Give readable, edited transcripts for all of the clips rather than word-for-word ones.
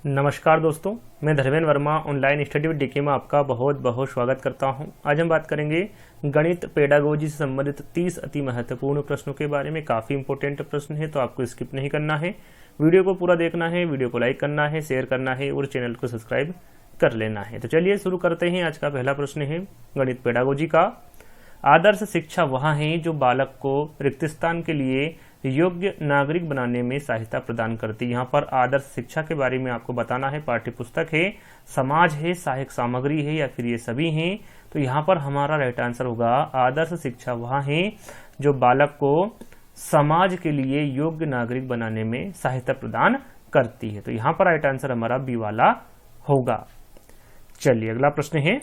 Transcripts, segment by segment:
नमस्कार दोस्तों, मैं Dharmendra Verma online study with DK में आपका बहुत बहुत स्वागत करता हूं। आज हम बात करेंगे गणित पेडागोजी से संबंधित 30 अति महत्वपूर्ण प्रश्नों के बारे में। काफ़ी इंपॉर्टेंट प्रश्न है, तो आपको स्किप नहीं करना है, वीडियो को पूरा देखना है, वीडियो को लाइक करना है, शेयर करना है और चैनल को सब्सक्राइब कर लेना है। तो चलिए शुरू करते हैं। आज का पहला प्रश्न है गणित पेडागोजी का। आदर्श शिक्षा वह है जो बालक को रिक्त स्थान के लिए योग्य नागरिक बनाने में सहायता प्रदान करती है। यहाँ पर आदर्श शिक्षा के बारे में आपको बताना है। पाठ्य पुस्तक है, समाज है, सहायक सामग्री है या फिर ये सभी हैं। तो यहाँ पर हमारा राइट आंसर होगा आदर्श शिक्षा वह है जो बालक को समाज के लिए योग्य नागरिक बनाने में सहायता प्रदान करती है। तो यहाँ पर राइट आंसर हमारा बी वाला होगा। चलिए अगला प्रश्न है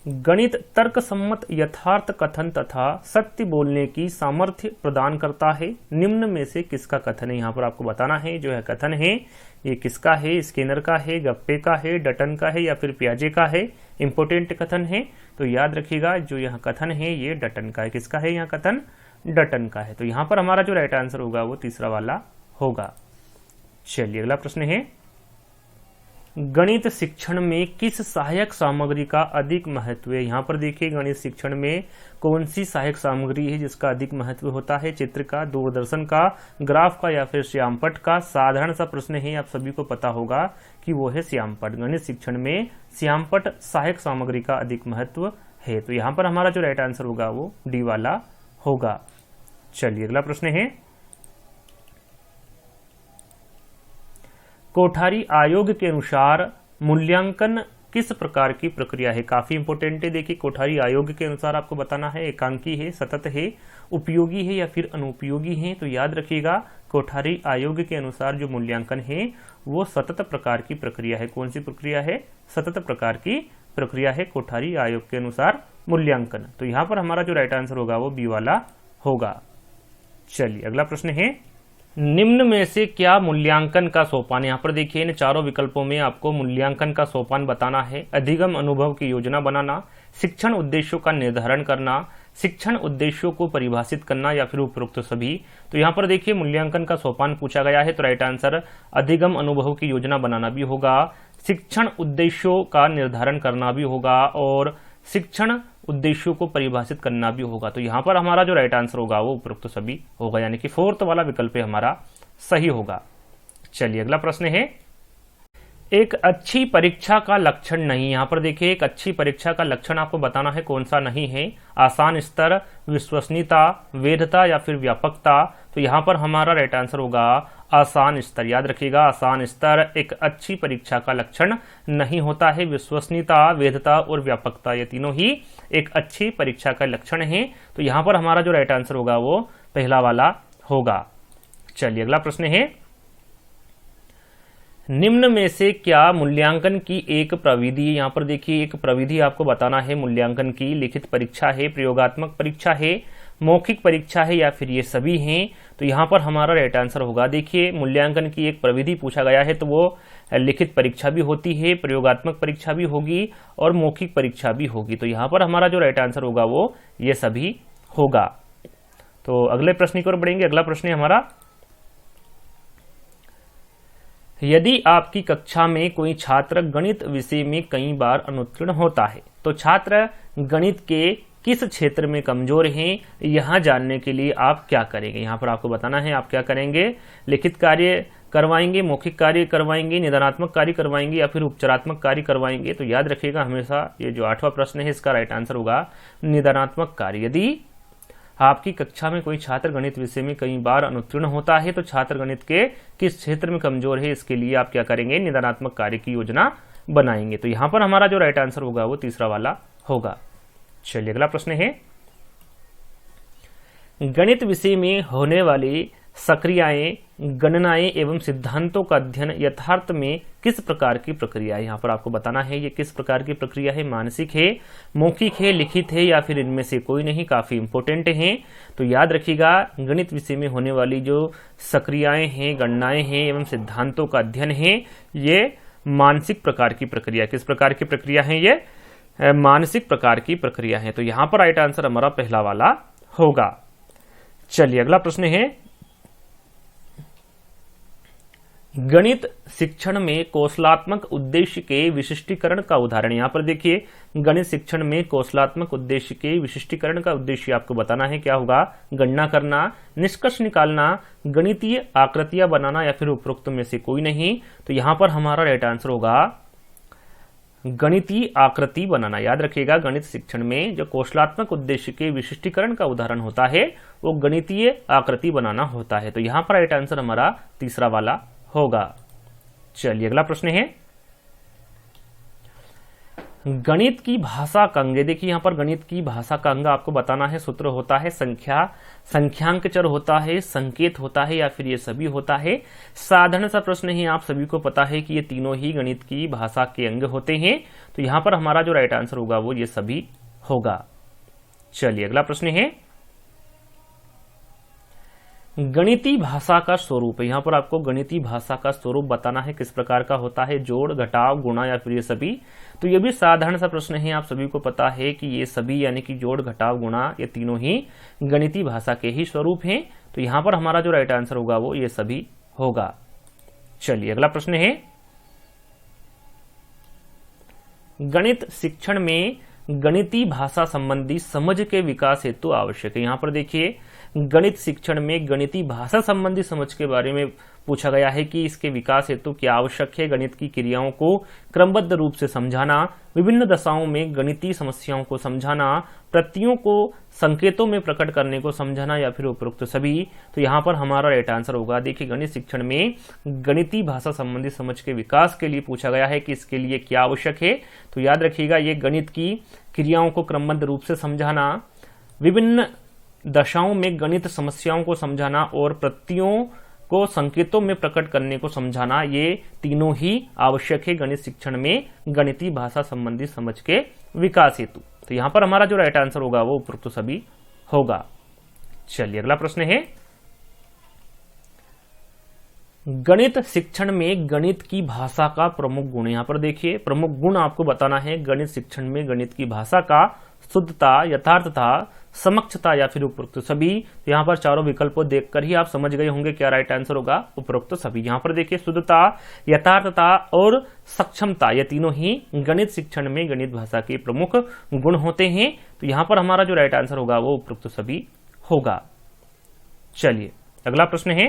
गणित तर्कसम्मत यथार्थ कथन तथा सत्य बोलने की सामर्थ्य प्रदान करता है। निम्न में से किसका कथन है? यहाँ पर आपको बताना है जो है कथन है ये किसका है? स्किनर का है, गप्पे का है, डटन का है या फिर पियाजे का है? इंपोर्टेंट कथन है, तो याद रखिएगा जो यहाँ कथन है ये डटन का है। किसका है यहाँ कथन? डटन का है। तो यहाँ पर हमारा जो राइट आंसर होगा वो तीसरा वाला होगा। चलिए अगला प्रश्न है गणित शिक्षण में किस सहायक सामग्री का अधिक महत्व है? यहाँ पर देखिए गणित शिक्षण में कौन सी सहायक सामग्री है जिसका अधिक महत्व होता है? चित्र का, दूरदर्शन का, ग्राफ का या फिर श्यामपट्ट का? साधारण सा प्रश्न है, आप सभी को पता होगा कि वो है श्यामपट्ट। गणित शिक्षण में श्यामपट्ट सहायक सामग्री का अधिक महत्व है। तो यहाँ पर हमारा जो राइट आंसर होगा वो डी वाला होगा। चलिए अगला प्रश्न है कोठारी आयोग के अनुसार मूल्यांकन किस प्रकार की प्रक्रिया है? काफी इंपोर्टेंट है। देखिए कोठारी आयोग के अनुसार आपको बताना है एकांकी है, सतत है, उपयोगी है या फिर अनुपयोगी है। तो याद रखिएगा कोठारी आयोग के अनुसार जो मूल्यांकन है वो सतत प्रकार की प्रक्रिया है। कौन सी प्रक्रिया है? सतत प्रकार की प्रक्रिया है कोठारी आयोग के अनुसार मूल्यांकन। तो यहाँ पर हमारा जो राइट आंसर होगा वो बी वाला होगा। चलिए अगला प्रश्न है निम्न में से क्या मूल्यांकन का सोपान? यहाँ पर देखिए इन चारों विकल्पों में आपको मूल्यांकन का सोपान बताना है। अधिगम अनुभव की योजना बनाना, शिक्षण उद्देश्यों का निर्धारण करना, शिक्षण उद्देश्यों को परिभाषित करना या फिर उपरोक्त सभी। तो यहाँ पर देखिए मूल्यांकन का सोपान पूछा गया है, तो राइट आंसर अधिगम अनुभव की योजना बनाना भी होगा, शिक्षण उद्देश्यों का निर्धारण करना भी होगा और शिक्षण उद्देश्यों को परिभाषित करना भी होगा। तो यहाँ पर हमारा जो राइट आंसर होगा वो उपरोक्त सभी होगा, यानी कि फोर्थ वाला विकल्प हमारा सही होगा। चलिए अगला प्रश्न है एक अच्छी परीक्षा का लक्षण नहीं। यहाँ पर देखिए एक अच्छी परीक्षा का लक्षण आपको बताना है कौन सा नहीं है। आसान स्तर, विश्वसनीयता, वैधता या फिर व्यापकता। तो यहाँ पर हमारा राइट आंसर होगा आसान स्तर। याद रखिएगा आसान स्तर एक अच्छी परीक्षा का लक्षण नहीं होता है। विश्वसनीयता, वैधता और व्यापकता ये तीनों ही एक अच्छी परीक्षा का लक्षण है। तो यहाँ पर हमारा जो राइट आंसर होगा वो पहला वाला होगा। चलिए अगला प्रश्न है निम्न में से क्या मूल्यांकन की एक प्रविधि? यहाँ पर देखिए एक प्रविधि आपको बताना है मूल्यांकन की। लिखित परीक्षा है, प्रयोगात्मक परीक्षा है, मौखिक परीक्षा है या फिर ये सभी हैं। तो यहाँ पर हमारा राइट आंसर होगा देखिए मूल्यांकन की एक प्रविधि पूछा गया है, तो वो लिखित परीक्षा भी होती है, प्रयोगात्मक परीक्षा भी होगी और मौखिक परीक्षा भी होगी। तो यहाँ पर हमारा जो राइट आंसर होगा वो ये सभी होगा। तो अगले प्रश्न की ओर बढ़ेंगे। अगला प्रश्न है हमारा यदि आपकी कक्षा में कोई छात्र गणित विषय में कई बार अनुत्तीर्ण होता है तो छात्र गणित के किस क्षेत्र में कमजोर हैं, यह जानने के लिए आप क्या करेंगे? यहाँ पर आपको बताना है आप क्या करेंगे। लिखित कार्य करवाएंगे, मौखिक कार्य करवाएंगे, निदानात्मक कार्य करवाएंगे या फिर उपचारात्मक कार्य करवाएंगे? तो याद रखिएगा हमेशा ये जो 8वां प्रश्न है इसका राइट आंसर होगा निदानात्मक कार्य। यदि आपकी कक्षा में कोई छात्र गणित विषय में कई बार अनुत्तीर्ण होता है तो छात्र गणित के किस क्षेत्र में कमजोर है इसके लिए आप क्या करेंगे? निदानात्मक कार्य की योजना बनाएंगे। तो यहाँ पर हमारा जो राइट आंसर होगा वो तीसरा वाला होगा। चलिए अगला प्रश्न है गणित विषय में होने वाली सक्रियाएं, गणनाएं एवं सिद्धांतों का अध्ययन यथार्थ में किस प्रकार की प्रक्रिया है? यहाँ पर आपको बताना है ये किस प्रकार की प्रक्रिया है। मानसिक है, मौखिक है, लिखित है या फिर इनमें से कोई नहीं। काफी इंपोर्टेंट है। तो याद रखिएगा गणित विषय में होने वाली जो सक्रियाएं हैं, गणनाएं हैं एवं सिद्धांतों का अध्ययन है ये मानसिक प्रकार की प्रक्रिया। किस प्रकार की प्रक्रिया है? ये मानसिक प्रकार की प्रक्रिया है। तो यहाँ पर राइट आंसर हमारा पहला वाला होगा। चलिए अगला प्रश्न है गणित शिक्षण में कौशलात्मक उद्देश्य के विशिष्टीकरण का उदाहरण। यहां पर देखिए, गणित शिक्षण में कौशलात्मक उद्देश्य के विशिष्टीकरण का उद्देश्य आपको बताना है, क्या होगा? गणना करना, निष्कर्ष निकालना, गणितीय आकृतियां बनाना या फिर उपरोक्त में से कोई नहीं। तो यहां पर हमारा राइट आंसर होगा गणितीय आकृति बनाना। याद रखिएगा, गणित शिक्षण में जो कौशलात्मक उद्देश्य के विशिष्टीकरण का उदाहरण होता है वो गणितीय आकृति बनाना होता है। तो यहां पर राइट आंसर हमारा तीसरा वाला होगा। चलिए अगला प्रश्न है, गणित की भाषा का अंग। देखिए यहां पर गणित की भाषा का अंग आपको बताना है। सूत्र होता है संख्या, संख्यांक चर होता है, संकेत होता है या फिर ये सभी होता है। साधारण सा प्रश्न है, आप सभी को पता है कि ये तीनों ही गणित की भाषा के अंग होते हैं। तो यहां पर हमारा जो राइट आंसर होगा वो ये सभी होगा। चलिए अगला प्रश्न है, गणितीय भाषा का स्वरूप। यहां पर आपको गणितीय भाषा का स्वरूप बताना है, किस प्रकार का होता है? जोड़, घटाव, गुणा या फिर ये सभी। तो ये भी साधारण सा प्रश्न है, आप सभी को पता है कि ये सभी यानी कि जोड़, घटाव, गुणा ये तीनों ही गणितीय भाषा के ही स्वरूप हैं। तो यहां पर हमारा जो राइट आंसर होगा वो ये सभी होगा। चलिए अगला प्रश्न है, गणित शिक्षण में गणितीय भाषा संबंधी समझ के विकास हेतु आवश्यक है। यहां पर देखिए, गणित शिक्षण में गणितीय भाषा संबंधी समझ के बारे में पूछा गया है कि इसके विकास हेतु क्या आवश्यक है? गणित की क्रियाओं को क्रमबद्ध रूप से समझाना, विभिन्न दशाओं में गणितीय समस्याओं को समझाना, प्रत्ययों को संकेतों में प्रकट करने को समझाना या फिर उपरोक्त सभी। तो यहाँ पर हमारा राइट आंसर होगा, देखिए गणित शिक्षण में गणितीय भाषा संबंधी समझ के विकास के लिए पूछा गया है कि इसके लिए क्या आवश्यक है। तो याद रखिएगा, ये गणित की क्रियाओं को क्रमबद्ध रूप से समझाना, विभिन्न दशाओं में गणित समस्याओं को समझाना और प्रत्ययों को संकेतों में प्रकट करने को समझाना, ये तीनों ही आवश्यक है गणित शिक्षण में गणितीय भाषा संबंधी समझ के विकास हेतु। तो यहां पर हमारा जो राइट आंसर होगा वो उपरोक्त सभी होगा। चलिए अगला प्रश्न है, गणित शिक्षण में गणित की भाषा का प्रमुख गुण। यहां पर देखिए, प्रमुख गुण आपको बताना है गणित शिक्षण में गणित की भाषा का। शुद्धता, यथार्थता, समक्षता या फिर उपरोक्त सभी। तो यहाँ पर चारों विकल्पों देखकर ही आप समझ गए होंगे क्या राइट आंसर होगा, उपरोक्त सभी। यहाँ पर देखिए, शुद्धता, यथार्थता और सक्षमता ये तीनों ही गणित शिक्षण में गणित भाषा के प्रमुख गुण होते हैं। तो यहाँ पर हमारा जो राइट आंसर होगा वो उपरोक्त सभी होगा। चलिए अगला प्रश्न है,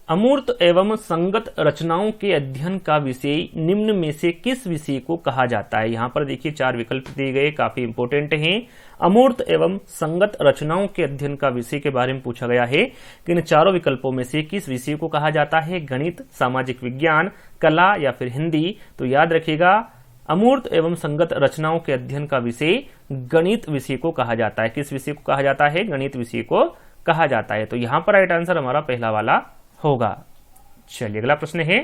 अमूर्त एवं संगत रचनाओं के अध्ययन का विषय निम्न में से किस विषय को कहा जाता है? यहां पर देखिए चार विकल्प दिए गए, काफी इंपोर्टेंट हैं। अमूर्त एवं संगत रचनाओं के अध्ययन का विषय के बारे में पूछा गया है कि इन चारों विकल्पों में से किस विषय को कहा जाता है? गणित, सामाजिक विज्ञान, कला या फिर हिंदी। तो याद रखिएगा, अमूर्त एवं संगत रचनाओं के अध्ययन का विषय गणित विषय को कहा जाता है। किस विषय को कहा जाता है? गणित विषय को कहा जाता है। तो यहां पर राइट आंसर हमारा पहला वाला होगा। चलिए अगला प्रश्न है,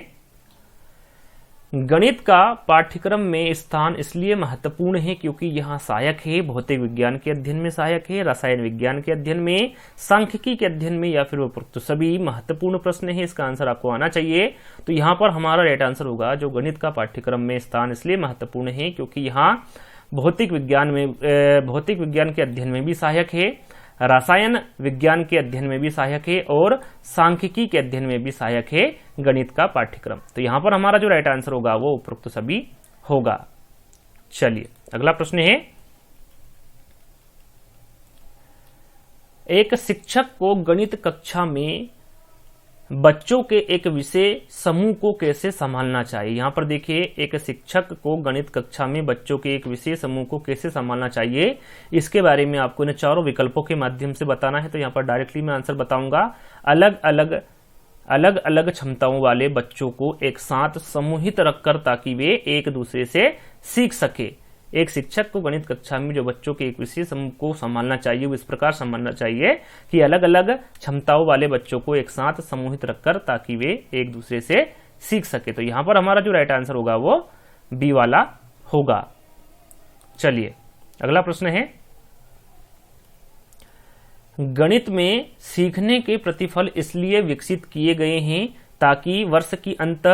गणित का पाठ्यक्रम में स्थान इसलिए महत्वपूर्ण है क्योंकि यहां सहायक है भौतिक विज्ञान के अध्ययन में, सहायक है रसायन विज्ञान के अध्ययन में, सांख्यिकी के अध्ययन में या फिर उपरोक्त सभी। महत्वपूर्ण प्रश्न है, इसका आंसर आपको आना चाहिए। तो यहां पर हमारा राइट आंसर होगा, जो गणित का पाठ्यक्रम में स्थान इसलिए महत्वपूर्ण है क्योंकि यहाँ भौतिक विज्ञान के अध्ययन में भी सहायक है, रसायन विज्ञान के अध्ययन में भी सहायक है और सांख्यिकी के अध्ययन में भी सहायक है गणित का पाठ्यक्रम। तो यहां पर हमारा जो राइट आंसर होगा वो उपरोक्त सभी होगा। चलिए अगला प्रश्न है, एक शिक्षक को गणित कक्षा में बच्चों के एक विषय समूह को कैसे संभालना चाहिए? यहां पर देखिए, एक शिक्षक को गणित कक्षा में बच्चों के एक विषय समूह को कैसे संभालना चाहिए, इसके बारे में आपको इन चारों विकल्पों के माध्यम से बताना है। तो यहां पर डायरेक्टली मैं आंसर बताऊंगा, अलग अलग क्षमताओं वाले बच्चों को एक साथ समूहित रखकर ताकि वे एक दूसरे से सीख सके। एक शिक्षक को गणित कक्षा में जो बच्चों के एक विशेष समूह को संभालना चाहिए वो इस प्रकार संभालना चाहिए कि अलग अलग क्षमताओं वाले बच्चों को एक साथ समूहित रखकर ताकि वे एक दूसरे से सीख सके। तो यहां पर हमारा जो राइट आंसर होगा वो बी वाला होगा। चलिए अगला प्रश्न है, गणित में सीखने के प्रतिफल इसलिए विकसित किए गए हैं ताकि वर्ष की अंत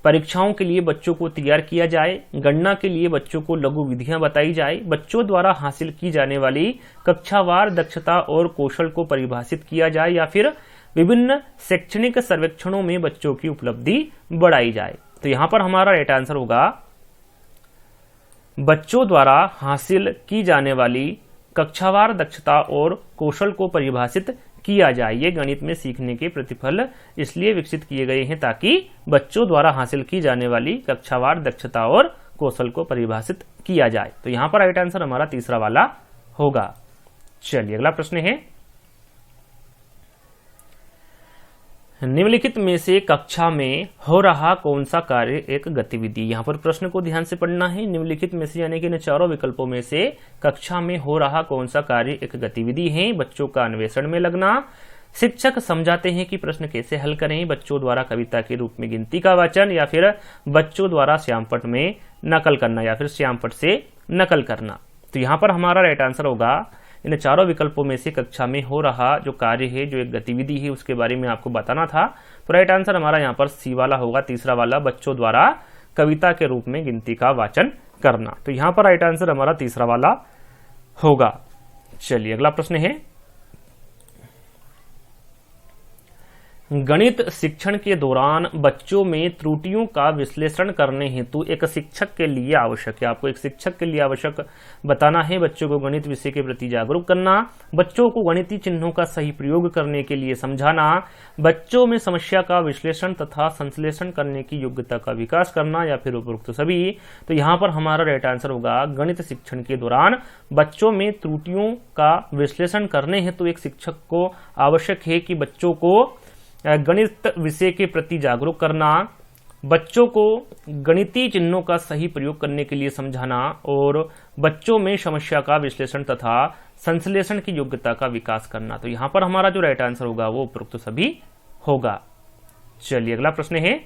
परीक्षाओं के लिए बच्चों को तैयार किया जाए, गणना के लिए बच्चों को लघु विधियां बताई जाए, बच्चों द्वारा हासिल की जाने वाली कक्षावार दक्षता और कौशल को परिभाषित किया जाए या फिर विभिन्न शैक्षणिक सर्वेक्षणों में बच्चों की उपलब्धि बढ़ाई जाए। तो यहां पर हमारा राइट आंसर होगा बच्चों द्वारा हासिल की जाने वाली कक्षावार दक्षता और कौशल को परिभाषित किया जाए। ये गणित में सीखने के प्रतिफल इसलिए विकसित किए गए हैं ताकि बच्चों द्वारा हासिल की जाने वाली कक्षावार दक्षता और कौशल को परिभाषित किया जाए। तो यहां पर राइट आंसर हमारा तीसरा वाला होगा। चलिए अगला प्रश्न है, निम्नलिखित में से कक्षा में हो रहा कौन सा कार्य एक गतिविधि। यहां पर प्रश्न को ध्यान से पढ़ना है। निम्नलिखित में से यानी कि इन चारों विकल्पों में से कक्षा में हो रहा कौन सा कार्य एक गतिविधि है। बच्चों का अन्वेषण में लगना, शिक्षक समझाते हैं कि प्रश्न कैसे हल करें, बच्चों द्वारा कविता के रूप में गिनती का वाचन, या फिर बच्चों द्वारा श्यामपट्ट में नकल करना, या फिर श्यामपट्ट से नकल करना। तो यहां पर हमारा राइट आंसर होगा इन चारों विकल्पों में से कक्षा में हो रहा जो कार्य है, जो एक गतिविधि है, उसके बारे में आपको बताना था। तो राइट आंसर हमारा यहाँ पर सी वाला होगा, तीसरा वाला, बच्चों द्वारा कविता के रूप में गिनती का वाचन करना। तो यहाँ पर राइट आंसर हमारा तीसरा वाला होगा। चलिए अगला प्रश्न है, गणित शिक्षण के दौरान बच्चों में त्रुटियों का विश्लेषण करने हेतु एक शिक्षक के लिए आवश्यक है। आपको एक शिक्षक के लिए आवश्यक बताना है बच्चों को गणित विषय के प्रति जागरूक करना, बच्चों को गणितीय चिन्हों का सही प्रयोग करने के लिए समझाना, बच्चों में समस्या का विश्लेषण तथा संश्लेषण करने की योग्यता का विकास करना, या फिर उपरोक्त सभी। तो यहाँ पर हमारा राइट आंसर होगा गणित शिक्षण के दौरान बच्चों में त्रुटियों का विश्लेषण करने हेतु एक शिक्षक को आवश्यक है कि बच्चों को गणित विषय के प्रति जागरूक करना, बच्चों को गणितीय चिन्हों का सही प्रयोग करने के लिए समझाना, और बच्चों में समस्या का विश्लेषण तथा संश्लेषण की योग्यता का विकास करना। तो यहां पर हमारा जो राइट आंसर होगा वो उपरोक्त सभी होगा। चलिए अगला प्रश्न है,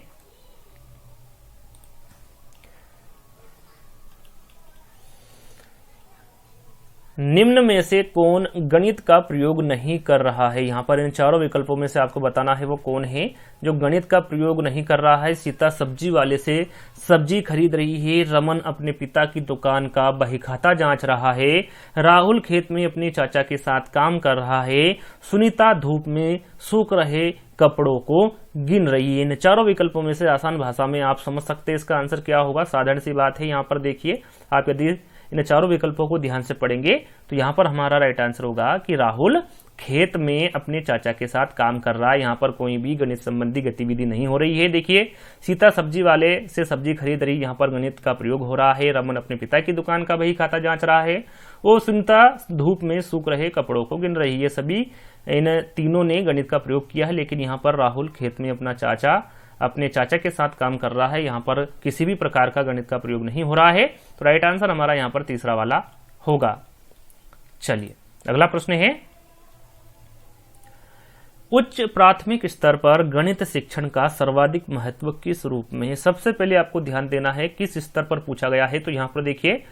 निम्न में से कौन गणित का प्रयोग नहीं कर रहा है। यहां पर इन चारों विकल्पों में से आपको बताना है वो कौन है जो गणित का प्रयोग नहीं कर रहा है। सीता सब्जी वाले से सब्जी खरीद रही है, रमन अपने पिता की दुकान का बहीखाता जांच रहा है, राहुल खेत में अपने चाचा के साथ काम कर रहा है, सुनीता धूप में सूख रहे कपड़ों को गिन रही है। इन चारों विकल्पों में से आसान भाषा में आप समझ सकते हैं इसका आंसर क्या होगा। साधारण सी बात है, यहाँ पर देखिए, आप यदि इन चारों विकल्पों को ध्यान से पढ़ेंगे तो यहाँ पर हमारा राइट आंसर होगा कि राहुल खेत में अपने चाचा के साथ काम कर रहा है। यहाँ पर कोई भी गणित संबंधी गतिविधि नहीं हो रही है। देखिए, सीता सब्जी वाले से सब्जी खरीद रही, यहाँ पर गणित का प्रयोग हो रहा है। रमन अपने पिता की दुकान का बही खाता जांच रहा है। वो सुनीता धूप में सूख रहे कपड़ों को गिन रही है। सभी इन तीनों ने गणित का प्रयोग किया है, लेकिन यहाँ पर राहुल खेत में अपने चाचा के साथ काम कर रहा है। यहाँ पर किसी भी प्रकार का गणित का प्रयोग नहीं हो रहा है। तो राइट आंसर हमारा यहाँ पर तीसरा वाला होगा। चलिए अगला प्रश्न है, उच्च प्राथमिक स्तर पर गणित शिक्षण का सर्वाधिक महत्व किस रूप में है। सबसे पहले आपको ध्यान देना है किस स्तर पर पूछा गया है। तो यहाँ पर देखिए,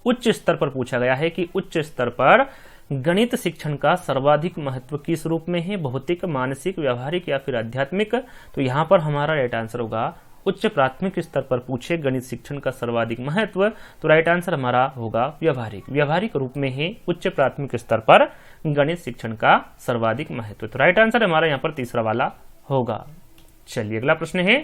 उच्च स्तर पर पूछा गया है कि उच्च स्तर पर गणित शिक्षण का सर्वाधिक महत्व किस रूप में है, भौतिक, मानसिक, व्यवहारिक या फिर आध्यात्मिक। तो यहाँ पर हमारा राइट आंसर होगा उच्च प्राथमिक स्तर पर पूछे गणित शिक्षण का सर्वाधिक महत्व। तो राइट आंसर हमारा होगा व्यवहारिक रूप में है उच्च प्राथमिक स्तर पर गणित शिक्षण का सर्वाधिक महत्व। तो राइट आंसर हमारा यहाँ पर तीसरा वाला होगा। चलिए अगला प्रश्न है,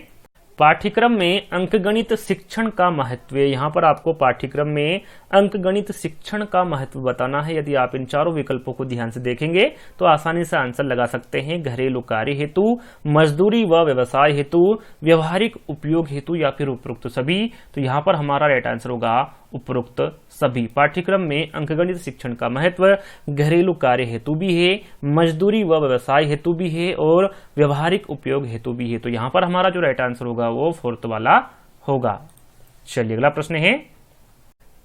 पाठ्यक्रम में अंकगणित शिक्षण का महत्व। यहाँ पर आपको पाठ्यक्रम में अंकगणित शिक्षण का महत्व बताना है। यदि आप इन चारों विकल्पों को ध्यान से देखेंगे तो आसानी से आंसर लगा सकते हैं। घरेलू कार्य हेतु, मजदूरी व व्यवसाय हेतु, व्यवहारिक उपयोग हेतु या फिर उपरोक्त सभी। तो यहाँ पर हमारा राइट आंसर होगा उपरोक्त सभी। पाठ्यक्रम में अंकगणित शिक्षण का महत्व घरेलू कार्य हेतु भी है, मजदूरी व व्यवसाय हेतु भी है और व्यवहारिक उपयोग हेतु भी है। तो यहाँ पर हमारा जो राइट आंसर होगा वो फोर्थ वाला होगा। चलिए अगला प्रश्न है,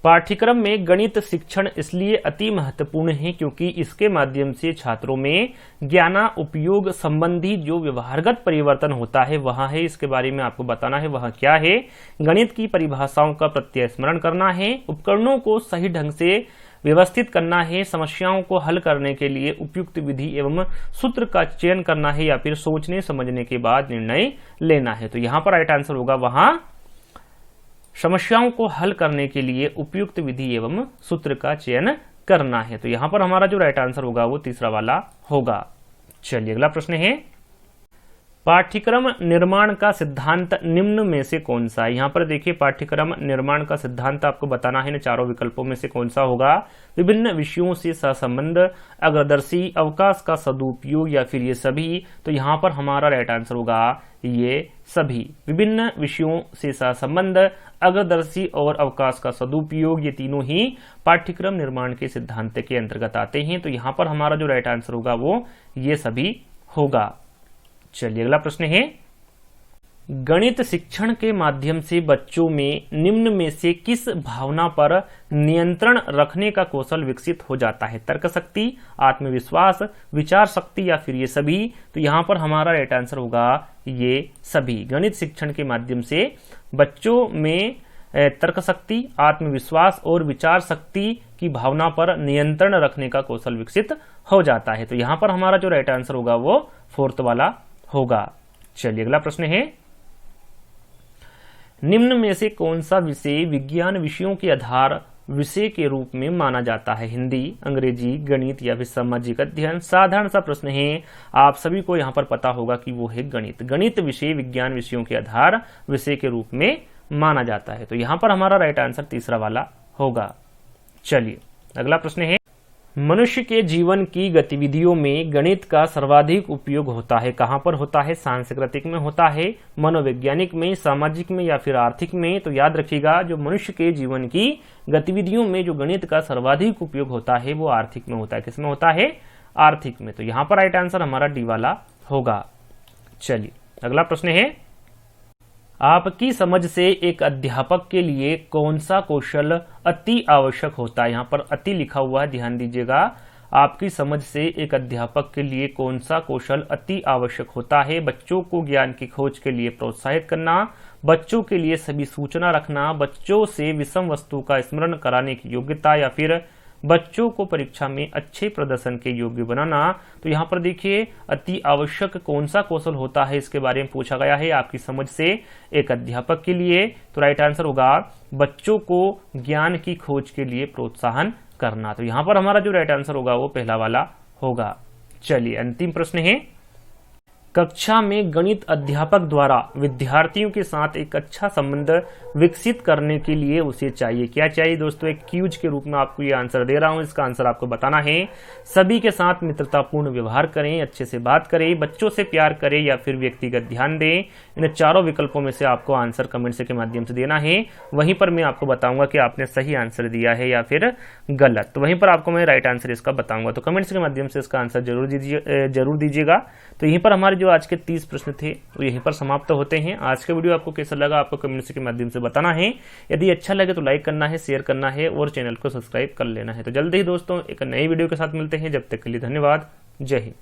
पाठ्यक्रम में गणित शिक्षण इसलिए अति महत्वपूर्ण है क्योंकि इसके माध्यम से छात्रों में ज्ञान उपयोग संबंधी जो व्यवहारगत परिवर्तन होता है वह है। इसके बारे में आपको बताना है वह क्या है। गणित की परिभाषाओं का प्रत्यय स्मरण करना है, उपकरणों को सही ढंग से व्यवस्थित करना है, समस्याओं को हल करने के लिए उपयुक्त विधि एवं सूत्र का चयन करना है या फिर सोचने समझने के बाद निर्णय लेना है। तो यहाँ पर राइट आंसर होगा वहां समस्याओं को हल करने के लिए उपयुक्त विधि एवं सूत्र का चयन करना है। तो यहाँ पर हमारा जो राइट आंसर होगा वो तीसरा वाला होगा। चलिए अगला प्रश्न है, पाठ्यक्रम निर्माण का सिद्धांत निम्न में से कौन सा है? यहाँ पर देखिए पाठ्यक्रम निर्माण का सिद्धांत आपको बताना है इन चारों विकल्पों में से कौन सा होगा। विभिन्न विषयों से सहसंबंध, अग्रदर्शी, अवकाश का सदुपयोग या फिर ये सभी। तो यहाँ पर हमारा राइट आंसर होगा ये सभी। विभिन्न विषयों से सहसंबंध, अग्रदर्शी और अवकाश का सदुपयोग, ये तीनों ही पाठ्यक्रम निर्माण के सिद्धांत के अंतर्गत आते हैं। तो यहाँ पर हमारा जो राइट आंसर होगा वो ये सभी होगा। चलिए अगला प्रश्न है, गणित शिक्षण के माध्यम से बच्चों में निम्न में से किस भावना पर नियंत्रण रखने का कौशल विकसित हो जाता है? तर्क शक्ति, आत्मविश्वास, विचार शक्ति या फिर ये सभी। तो यहां पर हमारा राइट आंसर होगा ये सभी। गणित शिक्षण के माध्यम से बच्चों में तर्क शक्ति, आत्मविश्वास और विचार शक्ति की भावना पर नियंत्रण रखने का कौशल विकसित हो जाता है। तो यहां पर हमारा जो राइट आंसर होगा वो फोर्थ वाला होगा। चलिए अगला प्रश्न है, निम्न में से कौन सा विषय विज्ञान विषयों के आधार विषय के रूप में माना जाता है? हिंदी, अंग्रेजी, गणित या फिर सामाजिक अध्ययन। साधारण सा प्रश्न है, आप सभी को यहाँ पर पता होगा कि वो है गणित। गणित विषय विज्ञान विषयों के आधार विषय के रूप में माना जाता है। तो यहाँ पर हमारा राइट आंसर तीसरा वाला होगा। चलिए अगला प्रश्न है, मनुष्य के जीवन की गतिविधियों में गणित का सर्वाधिक उपयोग होता है? कहां पर होता है? सांस्कृतिक में होता है, मनोवैज्ञानिक में, सामाजिक में या फिर आर्थिक में? तो याद रखिएगा, जो मनुष्य के जीवन की गतिविधियों में जो गणित का सर्वाधिक उपयोग होता है वो आर्थिक में होता है। किसमें होता है? आर्थिक में। तो यहां पर राइट आंसर हमारा डी वाला होगा। चलिए अगला प्रश्न है, आपकी समझ से एक अध्यापक के लिए कौन सा कौशल अति आवश्यक होता है? यहाँ पर अति लिखा हुआ है, ध्यान दीजिएगा। आपकी समझ से एक अध्यापक के लिए कौन सा कौशल अति आवश्यक होता है? बच्चों को ज्ञान की खोज के लिए प्रोत्साहित करना, बच्चों के लिए सभी सूचना रखना, बच्चों से विषम वस्तु का स्मरण कराने की योग्यता या फिर बच्चों को परीक्षा में अच्छे प्रदर्शन के योग्य बनाना। तो यहाँ पर देखिए अति आवश्यक कौन सा कौशल होता है इसके बारे में पूछा गया है आपकी समझ से एक अध्यापक के लिए। तो राइट आंसर होगा बच्चों को ज्ञान की खोज के लिए प्रोत्साहन करना। तो यहाँ पर हमारा जो राइट आंसर होगा वो पहला वाला होगा। चलिए अंतिम प्रश्न है, कक्षा में गणित अध्यापक द्वारा विद्यार्थियों के साथ एक अच्छा संबंध विकसित करने के लिए उसे चाहिए क्या? चाहिए दोस्तों, एक क्यूज के रूप में आपको ये आंसर दे रहा हूं, इसका आंसर आपको बताना है। सभी के साथ मित्रतापूर्ण व्यवहार करें, अच्छे से बात करें, बच्चों से प्यार करें या फिर व्यक्तिगत ध्यान दें। इन चारों विकल्पों में से आपको आंसर कमेंट्स के माध्यम से देना है। वहीं पर मैं आपको बताऊंगा कि आपने सही आंसर दिया है या फिर गलत। तो वहीं पर आपको मैं राइट आंसर इसका बताऊंगा। तो कमेंट्स के माध्यम से इसका आंसर जरूर दीजिएगा। तो यहीं पर हमारे जो आज के 30 प्रश्न थे वो यहीं पर समाप्त होते हैं। आज का वीडियो आपको कैसा लगा आपको कमेंट्स के माध्यम से बताना है। यदि अच्छा लगे तो लाइक करना है, शेयर करना है और चैनल को सब्सक्राइब कर लेना है। तो जल्द ही दोस्तों एक नई वीडियो के साथ मिलते हैं। जब तक के लिए धन्यवाद। जय हिंद।